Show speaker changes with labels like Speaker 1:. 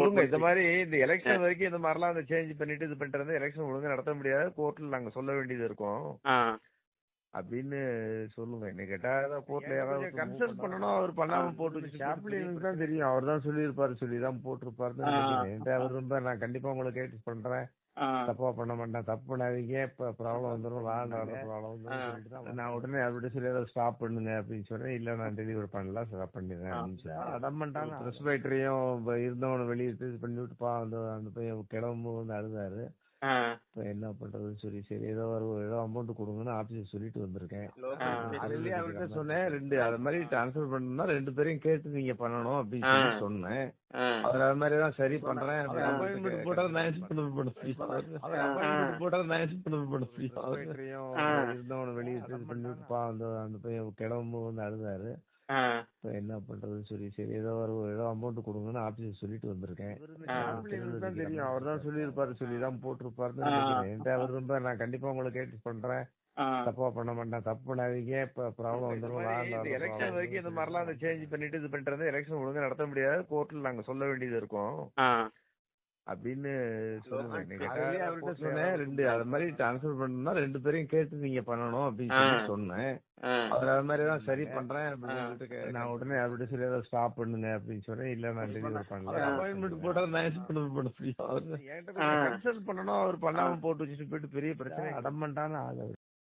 Speaker 1: சொல்லுங்க. இந்த மாதிரி இந்த எலெக்ஷன் வரைக்கும் இந்த மாதிரிலாம் அந்த சேஞ்ச் பண்ணிட்டு இது பண்ணிட்டு இருந்தா எலெக்ஷன் ஒழுங்கா நடத்த முடியாது. கோர்ட்ல நாங்க சொல்ல வேண்டியது இருக்கும்
Speaker 2: ஆ.
Speaker 1: அப்படின்னு சொல்லுங்க. என்ன கேட்டா கோர்ட்ல யாராவது கன்சல்ட் பண்ணணும். அவர் பண்ணாம போட்டு சாப்ளினுக்கு தான் தெரியும். அவர் தான் சொல்லியிருப்பாரு, சொல்லி தான் போட்டிருப்பாருன்னு நினைக்கிறேன். என்கிட்ட அவர் ரொம்ப நான் கண்டிப்பா உங்களை கேட்டு பண்றேன்,
Speaker 2: ஆ.
Speaker 1: தப்பா பண்ண மாட்டேன், தப்பு பண்ணாதீங்க, இப்ப ப்ராப்ளம் வந்துடும், ப்ராப்ளம் வந்துடும். நான் உடனே அவர்கிட்ட சொல்லி ஏதாவது ஸ்டாப் பண்ணுங்க அப்படின்னு சொன்னேன். இல்ல நான் டெலிவரி பண்ணல, ஸ்டாப் பண்ணிடுறேன் அப்படின்னு சொல்லி அடம்பண்டாங்க. ரெஸ்பிரேட்டரியும் இருந்தவனை வெளியே இது பண்ணி விட்டுப்பா, அந்த பையன் கிளம்பும் வந்து அழுதாரு.
Speaker 2: ஆ.
Speaker 1: இப்ப என்ன பண்றதுன்னு சொல்லி சரி ஏதோ ஏதோ அமௌண்ட் கொடுங்கன்னு ஆபீஸ் சொல்லிட்டு வந்திருக்கேன். சொல்லி அவர்கிட்ட சொன்னேன், அது மாதிரி ட்ரான்ஸ்ஃபர் பண்ணணும்னா 2 பேரையும் கேட்டு நீங்க பண்ணணும் அப்படின்னு சொல்லி சொன்னேன். அவர் அது மாதிரி தான் சரி பண்றேன். அப்பாயின்மெண்ட் போட்டா மேனேஜ் பண்ண முடியும். அப்பாயின்மெண்ட் போட்டா மேனேஜ் பண்ண முடியும். இருந்தவனை வெளியே இது பண்ணி விட்டுப்பா, அந்த பையன் கிளம்பும் வந்து அழுதாரு.
Speaker 2: ஆ.
Speaker 1: இப்ப என்ன பண்றதுன்னு சொல்லி சரி ஏதோ அமௌண்ட் கொடுங்கன்னு ஆபீஸ் சொல்லிட்டு வந்திருக்கேன். தான் தெரியும். அவர் தான் சொல்லியிருப்பாரு, சொல்லி தான் போட்டிருப்பாருன்னு நினைக்கிறேன். என்கிட்ட அவர் ரொம்ப நான் கண்டிப்பா உங்களை கேட்டு பண்றேன், தப்பா பண்ண மாட்டேன், தப்பு பண்ணாதீங்க, இப்ப ப்ராப்ளம் வந்துடும். எலெக்ஷன் வரைக்கும் இந்த மாதிரிலாம் அந்த சேஞ்ச் பண்ணிட்டு இது பண்ணிட்டு இருந்தா எலெக்ஷன் ஒழுங்கா நடத்த முடியாது. கோர்ட்ல நாங்க சொல்ல வேண்டியது இருக்கும் அப்படின்னு சொல்லுங்க. என்ன கேட்டா அவர்கிட்ட சொன்னேன், அது மாதிரி ட்ரான்ஸ்ஃபர் பண்ணணும்னா 2 பேரையும் கேட்டு நீங்க பண்ணணும் அப்படின்னு சொல்லி சொன்னேன். அவர் அது மாதிரி தான் சரி பண்றேன். நான் உடனே அவர்கிட்ட சொல்லி ஏதாவது ஸ்டாப் பண்ணுங்க அப்படின்னு சொன்னேன். இல்ல நான் டெலிவரி பண்ணல. அப்பாயின்மெண்ட் போட்டா மேனேஜ் பண்ண முடியும். என்கிட்ட கன்சல்ட் பண்ணணும். அவர் பண்ணாம போட்டு வச்சுட்டு போயிட்டு பெரிய பிரச்சனை அடம்பண்டான ஆள்.